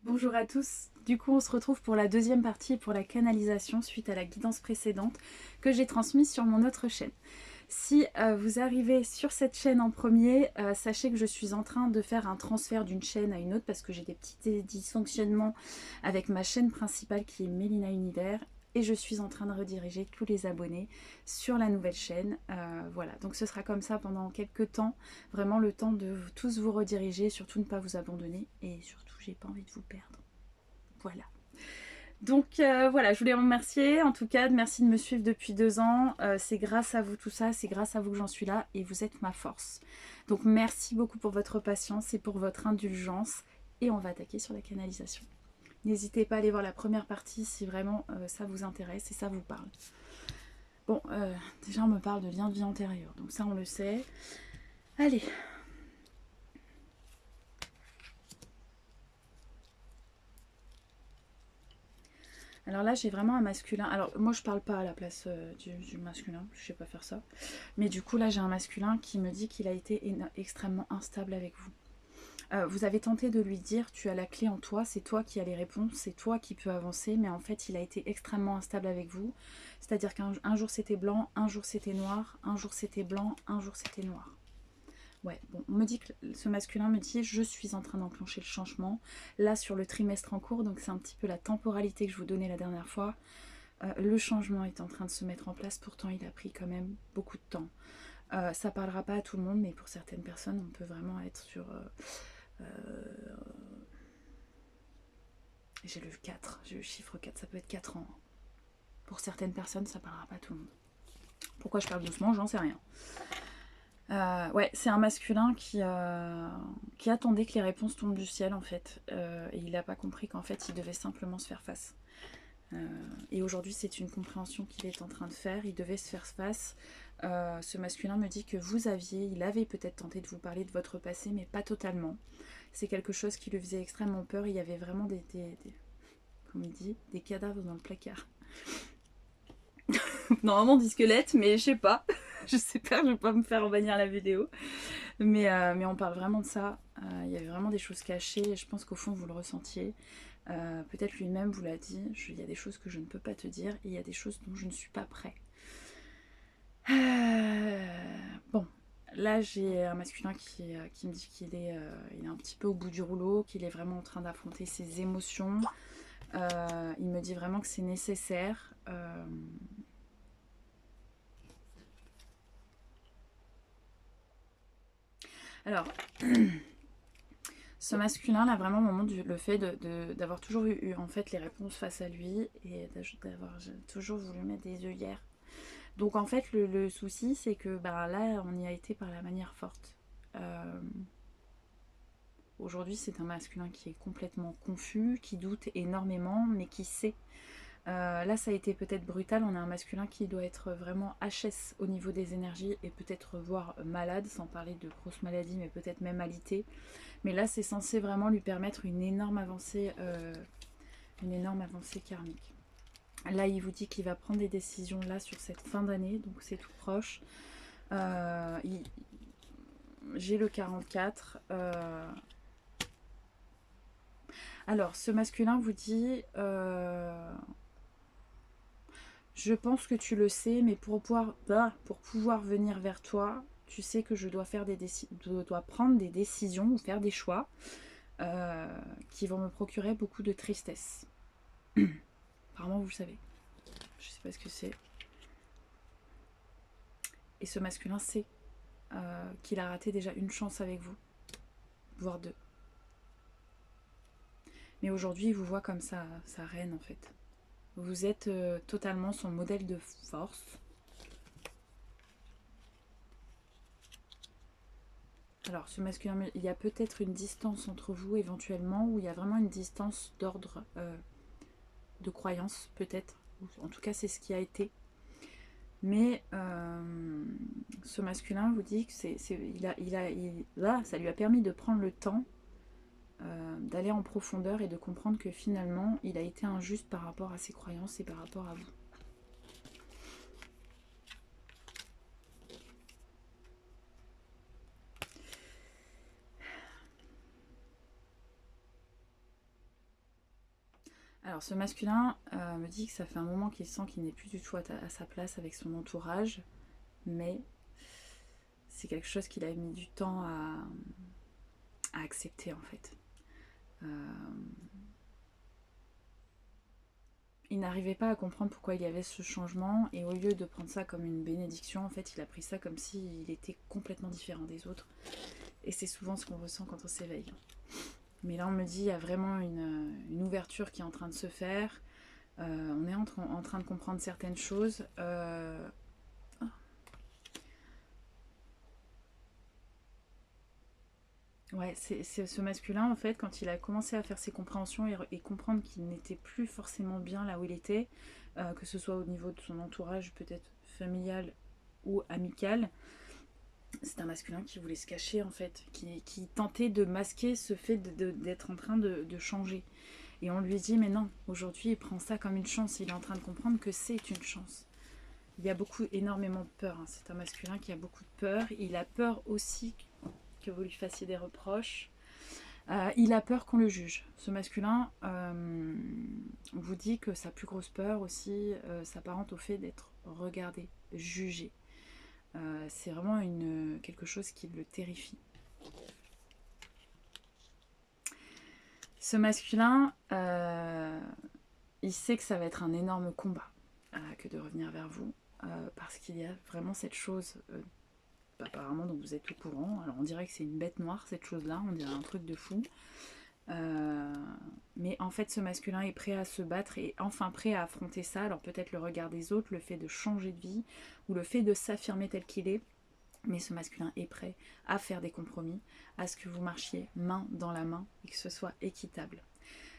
Bonjour à tous, du coup on se retrouve pour la deuxième partie pour la canalisation suite à la guidance précédente que j'ai transmise sur mon autre chaîne. Si vous arrivez sur cette chaîne en premier, sachez que je suis en train de faire un transfert d'une chaîne à une autre parce que j'ai des petits dysfonctionnements avec ma chaîne principale qui est Mélina Univers et je suis en train de rediriger tous les abonnés sur la nouvelle chaîne. Voilà, donc ce sera comme ça pendant quelques temps, vraiment le temps de tous vous rediriger, surtout ne pas vous abandonner et surtout j'ai pas envie de vous perdre. Voilà. Donc voilà, je voulais vous remercier en tout cas, merci de me suivre depuis 2 ans. C'est grâce à vous tout ça, c'est grâce à vous que j'en suis là et vous êtes ma force. Donc merci beaucoup pour votre patience et pour votre indulgence et on va attaquer sur la canalisation. N'hésitez pas à aller voir la première partie si vraiment ça vous intéresse et ça vous parle. Bon, déjà on me parle de lien de vie antérieure, donc ça on le sait. Allez. Alors là, j'ai vraiment un masculin. Alors moi, je parle pas à la place du masculin, je sais pas faire ça. Mais du coup, là, j'ai un masculin qui me dit qu'il a été extrêmement instable avec vous. Vous avez tenté de lui dire, tu as la clé en toi, c'est toi qui as les réponses, c'est toi qui peux avancer, mais en fait, il a été extrêmement instable avec vous. C'est-à-dire qu'un jour c'était blanc, un jour c'était noir, un jour c'était blanc, un jour c'était noir. Ouais, bon, on me dit que ce masculin me dit je suis en train d'enclencher le changement. Là, sur le trimestre en cours, donc c'est un petit peu la temporalité que je vous donnais la dernière fois. Le changement est en train de se mettre en place, pourtant il a pris quand même beaucoup de temps. Ça parlera pas à tout le monde, mais pour certaines personnes, on peut vraiment être sur. J'ai le 4, j'ai le chiffre 4, ça peut être 4 ans. Pour certaines personnes, ça parlera pas à tout le monde. Pourquoi je parle doucement, j'en sais rien. Ouais, c'est un masculin qui attendait que les réponses tombent du ciel en fait. Et il n'a pas compris qu'en fait il devait simplement se faire face. Et aujourd'hui c'est une compréhension qu'il est en train de faire. Il devait se faire face. Ce masculin me dit que il avait peut-être tenté de vous parler de votre passé, mais pas totalement. C'est quelque chose qui lui faisait extrêmement peur. Il y avait vraiment comme il dit, des cadavres dans le placard. Normalement des squelettes, mais je sais pas. J'espère que je vais pas me faire bannir la vidéo. Mais on parle vraiment de ça. Il y avait vraiment des choses cachées et je pense qu'au fond vous le ressentiez. Peut-être lui-même vous l'a dit. Il y a des choses que je ne peux pas te dire et il y a des choses dont je ne suis pas prêt. Bon, là j'ai un masculin qui me dit il est un petit peu au bout du rouleau, qu'il est vraiment en train d'affronter ses émotions. Il me dit vraiment que c'est nécessaire. Alors, ce masculin là vraiment au moment le fait d'avoir toujours eu en fait les réponses face à lui et d'avoir toujours voulu mettre des œillères. Donc en fait le souci c'est que bah, là on y a été par la manière forte. Aujourd'hui c'est un masculin qui est complètement confus, qui doute énormément mais qui sait. Là ça a été peut-être brutal, on a un masculin qui doit être vraiment HS au niveau des énergies et peut-être voire malade, sans parler de grosses maladies mais peut-être même alité. Mais là, c'est censé vraiment lui permettre une énorme avancée karmique. Là, il vous dit qu'il va prendre des décisions là sur cette fin d'année, donc c'est tout proche. J'ai le 44. Alors, ce masculin vous dit je pense que tu le sais, mais pour pouvoir venir vers toi, tu sais que je dois prendre des décisions ou faire des choix qui vont me procurer beaucoup de tristesse. Apparemment, vous le savez. Je sais pas ce que c'est. Et ce masculin sait qu'il a raté déjà une chance avec vous, voire deux. Mais aujourd'hui, il vous voit comme sa reine en fait. Vous êtes totalement son modèle de force. Alors, ce masculin, il y a peut-être une distance entre vous éventuellement, ou il y a vraiment une distance d'ordre de croyance, peut-être. En tout cas, c'est ce qui a été. Mais ce masculin vous dit que là, ça lui a permis de prendre le temps d'aller en profondeur et de comprendre que finalement, il a été injuste par rapport à ses croyances et par rapport à vous. Alors ce masculin me dit que ça fait un moment qu'il sent qu'il n'est plus du tout à sa place avec son entourage, mais c'est quelque chose qu'il a mis du temps à accepter en fait. Il n'arrivait pas à comprendre pourquoi il y avait ce changement, et au lieu de prendre ça comme une bénédiction, en fait il a pris ça comme s'il était complètement différent des autres. Et c'est souvent ce qu'on ressent quand on s'éveille. Mais là on me dit il y a vraiment une ouverture qui est en train de se faire. On est en train de comprendre certaines choses. Ouais, c'est ce masculin, en fait, quand il a commencé à faire ses compréhensions et comprendre qu'il n'était plus forcément bien là où il était, que ce soit au niveau de son entourage, peut-être familial ou amical, c'est un masculin qui voulait se cacher, en fait, qui tentait de masquer ce fait d'être en train de changer. Et on lui dit, mais non, aujourd'hui, il prend ça comme une chance. Il est en train de comprendre que c'est une chance. Il y a énormément de peur. Hein. C'est un masculin qui a beaucoup de peur. Il a peur aussi que vous lui fassiez des reproches. Il a peur qu'on le juge. Ce masculin vous dit que sa plus grosse peur aussi s'apparente au fait d'être regardé, jugé. C'est vraiment quelque chose qui le terrifie. Ce masculin, il sait que ça va être un énorme combat que de revenir vers vous, parce qu'il y a vraiment cette chose apparemment dont vous êtes au courant. Alors on dirait que c'est une bête noire cette chose-là, on dirait un truc de fou. Mais en fait ce masculin est prêt à se battre et enfin prêt à affronter ça. Alors peut-être le regard des autres, le fait de changer de vie ou le fait de s'affirmer tel qu'il est. Mais ce masculin est prêt à faire des compromis, à ce que vous marchiez main dans la main et que ce soit équitable.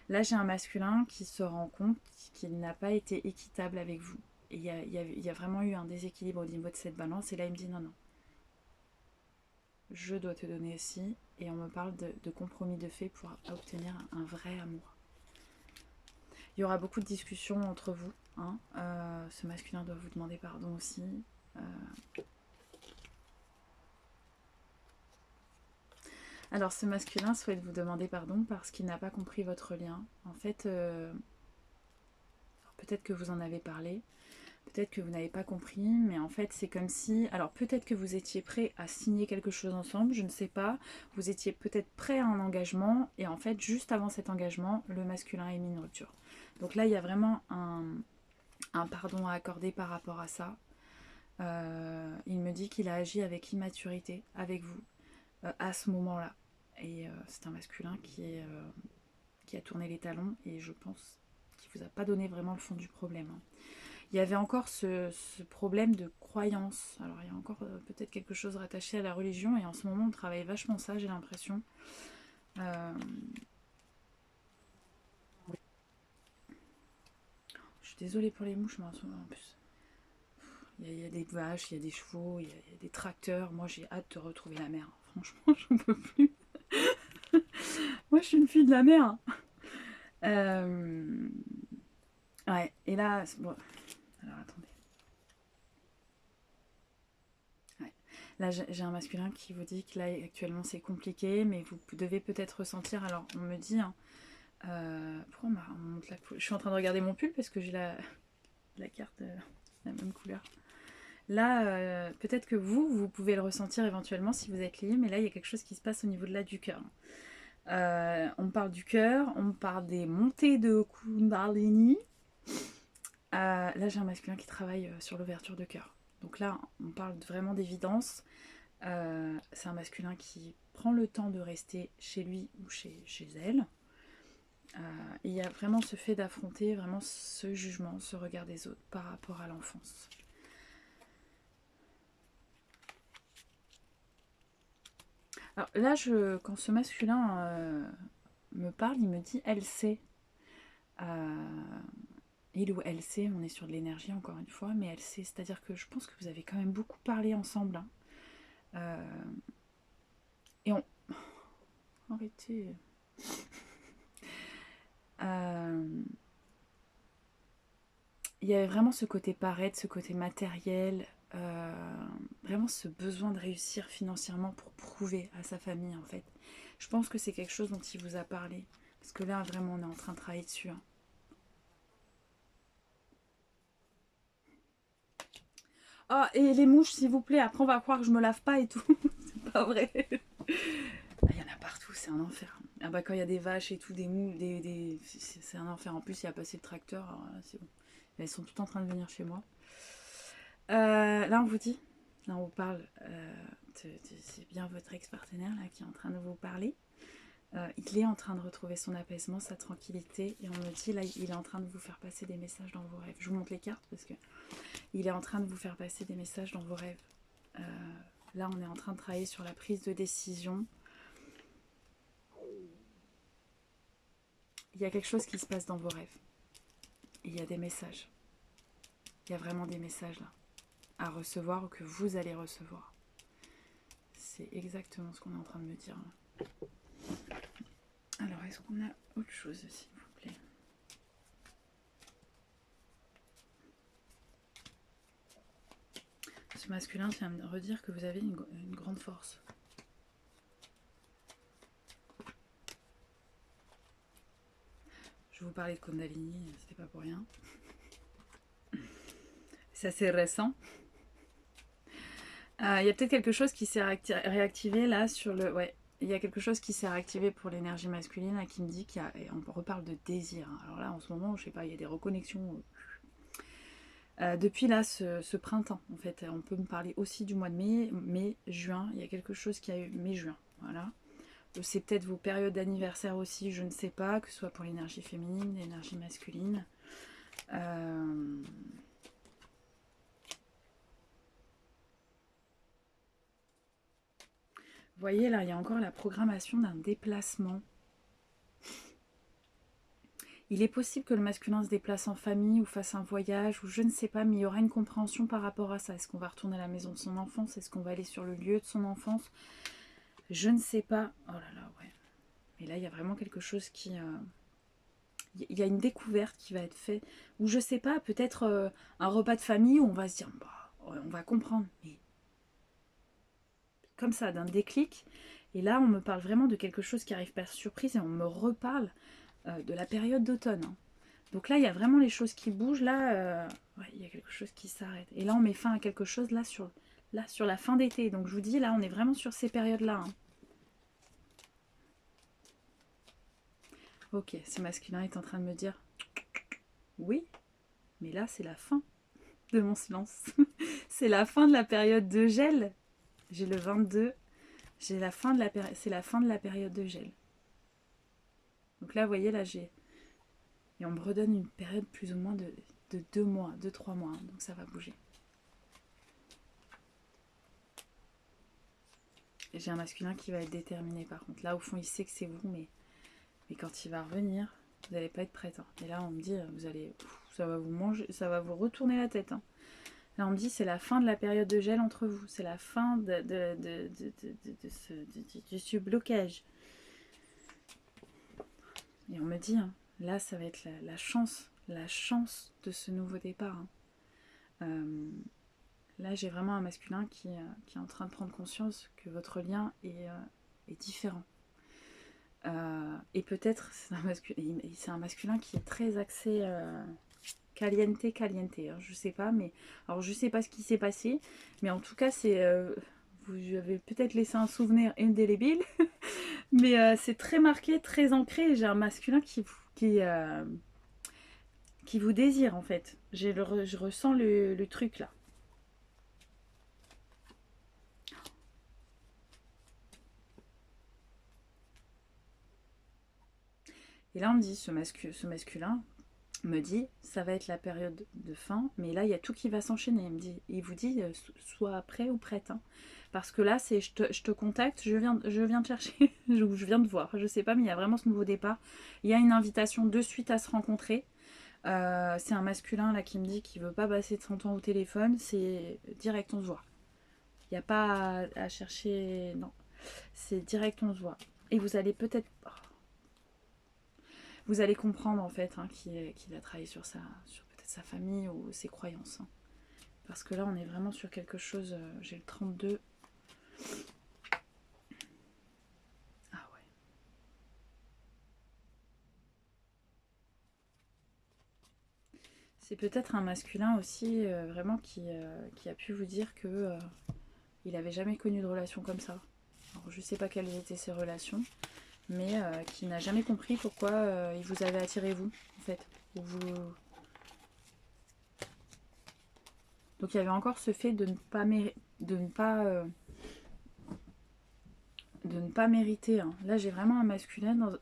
Là j'ai un masculin qui se rend compte qu'il n'a pas été équitable avec vous. Et il y a vraiment eu un déséquilibre au niveau de cette balance et là il me dit non, je dois te donner aussi, et on me parle de compromis de fait pour obtenir un vrai amour. Il y aura beaucoup de discussions entre vous. Hein. Ce masculin doit vous demander pardon aussi. Alors ce masculin souhaite vous demander pardon parce qu'il n'a pas compris votre lien. En fait, peut-être que vous en avez parlé, peut-être que vous n'avez pas compris, mais en fait c'est comme si... Alors peut-être que vous étiez prêt à signer quelque chose ensemble, je ne sais pas. Vous étiez peut-être prêt à un engagement, et en fait juste avant cet engagement, le masculin a émis une rupture. Donc là il y a vraiment un pardon à accorder par rapport à ça. Il me dit qu'il a agi avec immaturité avec vous à ce moment-là. Et c'est un masculin qui a tourné les talons, et je pense qu'il ne vous a pas donné vraiment le fond du problème. Hein. Il y avait encore ce problème de croyance. Alors il y a encore peut-être quelque chose rattaché à la religion, et en ce moment on travaille vachement ça, j'ai l'impression. Je suis désolée pour les mouches, mais en plus il y a des vaches, il y a des chevaux, il y a des tracteurs. Moi j'ai hâte de retrouver la mer. Franchement je ne peux plus. Moi je suis une fille de la mer. Ouais, et là... Bon. Alors attendez. Ouais. Là, j'ai un masculin qui vous dit que là, actuellement, c'est compliqué, mais vous devez peut-être ressentir... Alors, on me dit... Hein, pourquoi on monte la couleur? Je suis en train de regarder mon pull parce que j'ai la carte la même couleur. Là, peut-être que vous pouvez le ressentir éventuellement si vous êtes lié, mais là, il y a quelque chose qui se passe au niveau de là du cœur. On me parle du cœur, on me parle des montées de Kundalini. Là, j'ai un masculin qui travaille sur l'ouverture de cœur. Donc là, on parle vraiment d'évidence. C'est un masculin qui prend le temps de rester chez lui ou chez elle. Il y a vraiment ce fait d'affronter vraiment ce jugement, ce regard des autres par rapport à l'enfance. Alors là, quand ce masculin me parle, il me dit « elle sait ». Il ou elle sait, on est sur de l'énergie encore une fois, mais elle sait, c'est-à-dire que je pense que vous avez quand même beaucoup parlé ensemble. Hein. Et on... Arrêtez. Il y avait vraiment ce côté paraître, ce côté matériel, vraiment ce besoin de réussir financièrement pour prouver à sa famille en fait. Je pense que c'est quelque chose dont il vous a parlé, parce que là vraiment on est en train de travailler dessus. Hein. Ah, et les mouches, s'il vous plaît, après on va croire que je me lave pas et tout. C'est pas vrai. Il y en a partout, c'est un enfer. Ah bah quand il y a des vaches et tout, des mouches, c'est un enfer. En plus, il y a passé le tracteur, alors là, c'est bon. Elles sont toutes en train de venir chez moi. Là, on vous dit, là, on vous parle, c'est bien votre ex-partenaire là qui est en train de vous parler. Il est en train de retrouver son apaisement, sa tranquillité, et on me dit là, il est en train de vous faire passer des messages dans vos rêves. Je vous montre les cartes parce que il est en train de vous faire passer des messages dans vos rêves. Là, on est en train de travailler sur la prise de décision. Il y a quelque chose qui se passe dans vos rêves. Et il y a des messages. Il y a vraiment des messages là à recevoir ou que vous allez recevoir. C'est exactement ce qu'on est en train de me dire là. Alors, est-ce qu'on a autre chose, s'il vous plaît? Ce masculin vient me redire que vous avez une grande force. Je vous parlais de Kundalini, c'était pas pour rien. C'est assez récent. Il y a peut-être quelque chose qui s'est réactivé là sur le... Ouais, il y a quelque chose qui s'est réactivé pour l'énergie masculine là, qui me dit qu'il y a... Et on reparle de désir. Alors là, en ce moment, je sais pas, il y a des reconnexions. Depuis là, ce printemps, en fait, on peut me parler aussi du mois de mai, juin. Il y a quelque chose qui a eu mai-juin. Voilà. C'est peut-être vos périodes d'anniversaire aussi, je ne sais pas, que ce soit pour l'énergie féminine, l'énergie masculine. Vous voyez là, il y a encore la programmation d'un déplacement. Il est possible que le masculin se déplace en famille ou fasse un voyage, ou je ne sais pas, mais il y aura une compréhension par rapport à ça. Est-ce qu'on va retourner à la maison de son enfance? Est-ce qu'on va aller sur le lieu de son enfance? Je ne sais pas. Oh là là, ouais. Mais là, il y a vraiment quelque chose qui... Il y a une découverte qui va être faite. Ou je sais pas, peut-être un repas de famille où on va se dire, bah, on va comprendre. Mais comme ça, d'un déclic. Et là, on me parle vraiment de quelque chose qui arrive par surprise et on me reparle de la période d'automne. Hein. Donc là, il y a vraiment les choses qui bougent. Là, ouais, il y a quelque chose qui s'arrête. Et là, on met fin à quelque chose là sur la fin d'été. Donc je vous dis, là, on est vraiment sur ces périodes-là. Hein. Ok, ce masculin est en train de me dire oui, mais là, c'est la fin de mon silence. C'est la fin de la période de gel. J'ai le 22. C'est la fin de la période de gel. Donc là, vous voyez, là, j'ai... Et on me redonne une période plus ou moins de 2 mois, 2-3 mois. Hein, donc ça va bouger. Et j'ai un masculin qui va être déterminé, par contre. Là, au fond, il sait que c'est vous, mais quand il va revenir, vous n'allez pas être prête. Hein. Et là, on me dit, vous allez... ça va vous manger, ça va vous retourner la tête. Hein. Là, on me dit, c'est la fin de la période de gel entre vous. C'est la fin de ce blocage. Et on me dit, hein, là, ça va être la chance de ce nouveau départ. Hein. Là, j'ai vraiment un masculin qui est en train de prendre conscience que votre lien est différent. Et peut-être, c'est un masculin qui est très axé caliente. Hein, je sais pas, mais... Alors, je sais pas ce qui s'est passé, mais en tout cas, c'est... vous avez peut-être laissé un souvenir indélébile, mais c'est très marqué, très ancré. J'ai un masculin qui vous désire, en fait. Je ressens le truc, là. Et là, on me dit, ce masculin me dit, ça va être la période de fin, mais là, il y a tout qui va s'enchaîner. Il vous dit, sois prêt ou prête. Hein. Parce que là, c'est je te contacte, je viens te chercher, je viens de voir, je sais pas, mais il y a vraiment ce nouveau départ. Il y a une invitation de suite à se rencontrer. C'est un masculin là qui me dit qu'il veut pas passer de son temps au téléphone, c'est direct on se voit. Il n'y a pas à chercher, non. C'est direct on se voit. Et vous allez peut-être... Vous allez comprendre en fait hein, qu'il a travaillé sur peut-être sa famille ou ses croyances. Hein. Parce que là on est vraiment sur quelque chose, j'ai le 32. Ah ouais. C'est peut-être un masculin aussi, vraiment, qui a pu vous dire que il n'avait jamais connu de relation comme ça. Alors, je sais pas quelles étaient ses relations, mais qui n'a jamais compris pourquoi il vous avait attiré vous, en fait. Ou vous... Donc il y avait encore ce fait de ne pas mériter. Hein. Là j'ai vraiment un masculin,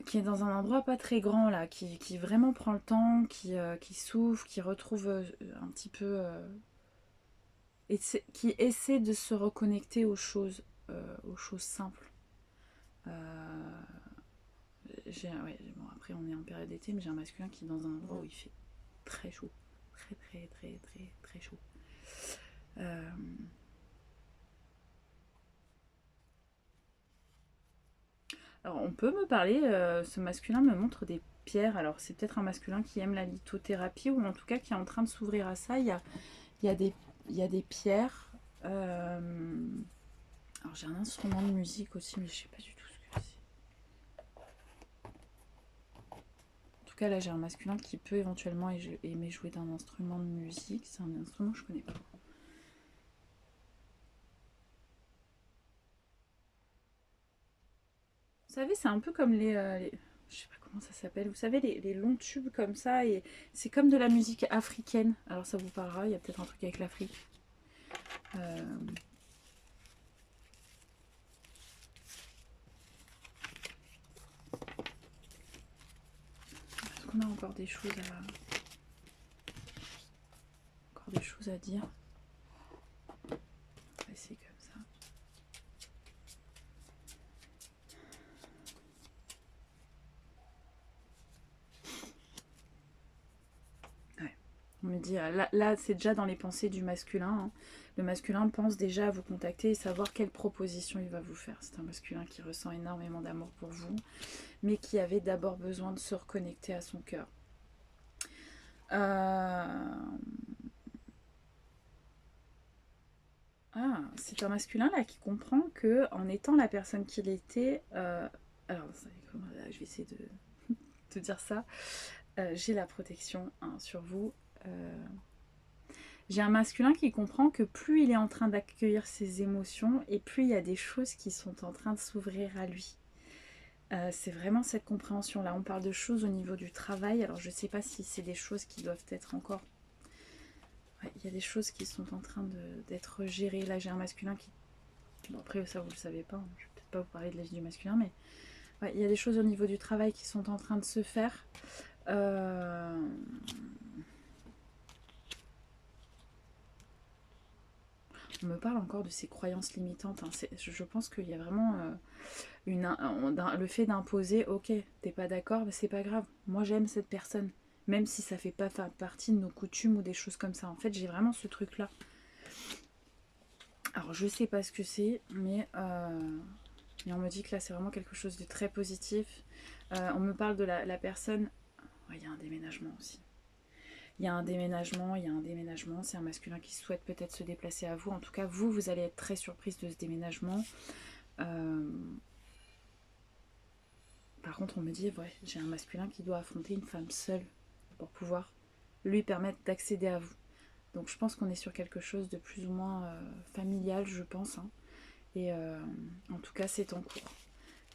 qui est dans un endroit pas très grand là, qui vraiment prend le temps, qui souffre, qui retrouve un petit peu... qui essaie de se reconnecter aux choses simples. Bon, après on est en période d'été, mais j'ai un masculin qui est dans un endroit où il fait très chaud. Très très très très très chaud. Alors on peut me parler, ce masculin me montre des pierres. Alors c'est peut-être un masculin qui aime la lithothérapie ou en tout cas qui est en train de s'ouvrir à ça. Il y a des pierres. Alors j'ai un instrument de musique aussi, mais je sais pas du tout ce que c'est. En tout cas là j'ai un masculin qui peut éventuellement aimer jouer d'un instrument de musique. C'est un instrument que je connais pas. Vous savez, c'est un peu comme je sais pas comment ça s'appelle. Vous savez, les longs tubes comme ça, et c'est comme de la musique africaine. Alors ça vous parlera, il y a peut-être un truc avec l'Afrique. Est-ce qu'on a encore des choses à dire? On va essayer comme ça. On me dit, là c'est déjà dans les pensées du masculin. Hein. Le masculin pense déjà à vous contacter et savoir quelle proposition il va vous faire. C'est un masculin qui ressent énormément d'amour pour vous, mais qui avait d'abord besoin de se reconnecter à son cœur. C'est un masculin là qui comprend que en étant la personne qu'il était, alors je vais essayer de dire ça. J'ai la protection sur vous. J'ai un masculin qui comprend que plus il est en train d'accueillir ses émotions et plus il y a des choses qui sont en train de s'ouvrir à lui. C'est vraiment cette compréhension là. On parle de choses au niveau du travail. Alors je ne sais pas si c'est des choses qui doivent être encore... Ouais, il y a des choses qui sont en train d'être gérées. Là j'ai un masculin qui... Bon après ça vous le savez pas. Hein. Je ne vais peut-être pas vous parler de l'âge du masculin, mais ouais, il y a des choses au niveau du travail qui sont en train de se faire. On me parle encore de ces croyances limitantes. Hein. Je pense qu'il y a vraiment le fait d'imposer, ok, t'es pas d'accord, mais c'est pas grave. Moi j'aime cette personne, même si ça fait pas partie de nos coutumes ou des choses comme ça. En fait, j'ai vraiment ce truc-là. Alors je sais pas ce que c'est, mais on me dit que là c'est vraiment quelque chose de très positif. On me parle de la personne. Il y a un déménagement aussi. Il y a un déménagement, c'est un masculin qui souhaite peut-être se déplacer à vous. En tout cas, vous allez être très surprise de ce déménagement. Par contre, on me dit, ouais, j'ai un masculin qui doit affronter une femme seule pour pouvoir lui permettre d'accéder à vous. Donc je pense qu'on est sur quelque chose de plus ou moins familial, je pense. Hein. Et en tout cas, c'est en cours.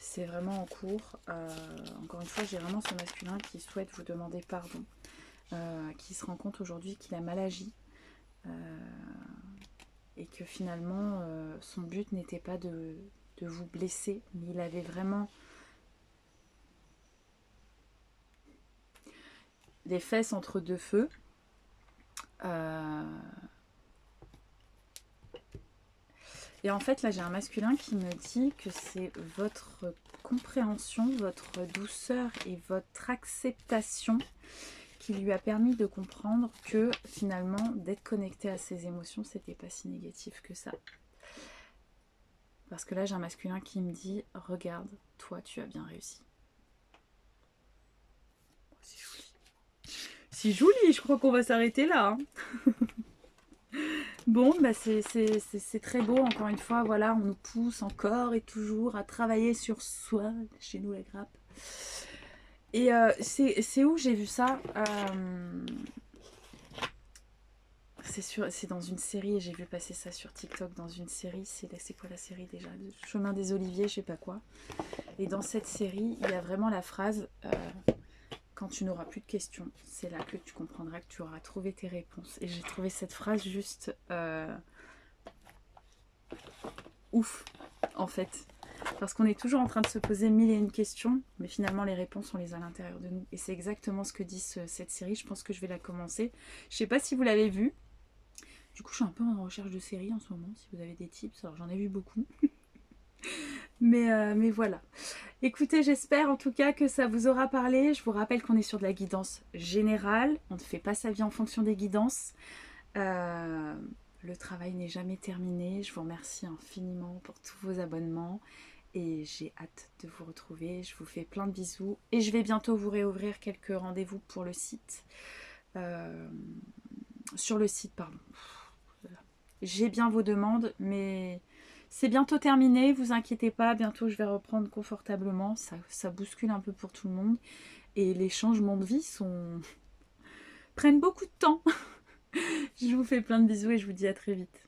C'est vraiment en cours. Encore une fois, j'ai vraiment ce masculin qui souhaite vous demander pardon. Qui se rend compte aujourd'hui qu'il a mal agi et que finalement son but n'était pas de vous blesser, mais il avait vraiment les fesses entre deux feux. Et en fait là j'ai un masculin qui me dit que c'est votre compréhension, votre douceur et votre acceptation qui lui a permis de comprendre que finalement d'être connecté à ses émotions c'était pas si négatif que ça. Parce que là j'ai un masculin qui me dit regarde, toi tu as bien réussi. Oh, c'est joli. C'est joli, je crois qu'on va s'arrêter là. Hein. Bon, bah c'est très beau, encore une fois, voilà, on nous pousse encore et toujours à travailler sur soi, chez nous la grappe. Et c'est où j'ai vu ça c'est dans une série, et j'ai vu passer ça sur TikTok dans une série. C'est quoi la série déjà? Le Chemin des Oliviers, je sais pas quoi. Et dans cette série, il y a vraiment la phrase quand tu n'auras plus de questions, c'est là que tu comprendras que tu auras trouvé tes réponses. Et j'ai trouvé cette phrase juste ouf, en fait. Parce qu'on est toujours en train de se poser mille et une questions, mais finalement les réponses on les a à l'intérieur de nous. Et c'est exactement ce que dit cette série. Je pense que je vais la commencer. Je sais pas si vous l'avez vue. Du coup, je suis un peu en recherche de séries en ce moment, si vous avez des tips. Alors, j'en ai vu beaucoup. Mais voilà. Écoutez, j'espère en tout cas que ça vous aura parlé. Je vous rappelle qu'on est sur de la guidance générale. On ne fait pas sa vie en fonction des guidances. Le travail n'est jamais terminé. Je vous remercie infiniment pour tous vos abonnements. Et j'ai hâte de vous retrouver. Je vous fais plein de bisous. Et je vais bientôt vous réouvrir quelques rendez-vous pour le site. Sur le site, pardon. J'ai bien vos demandes, mais c'est bientôt terminé, vous inquiétez pas, bientôt je vais reprendre confortablement, ça bouscule un peu pour tout le monde, et les changements de vie prennent beaucoup de temps. Je vous fais plein de bisous et je vous dis à très vite.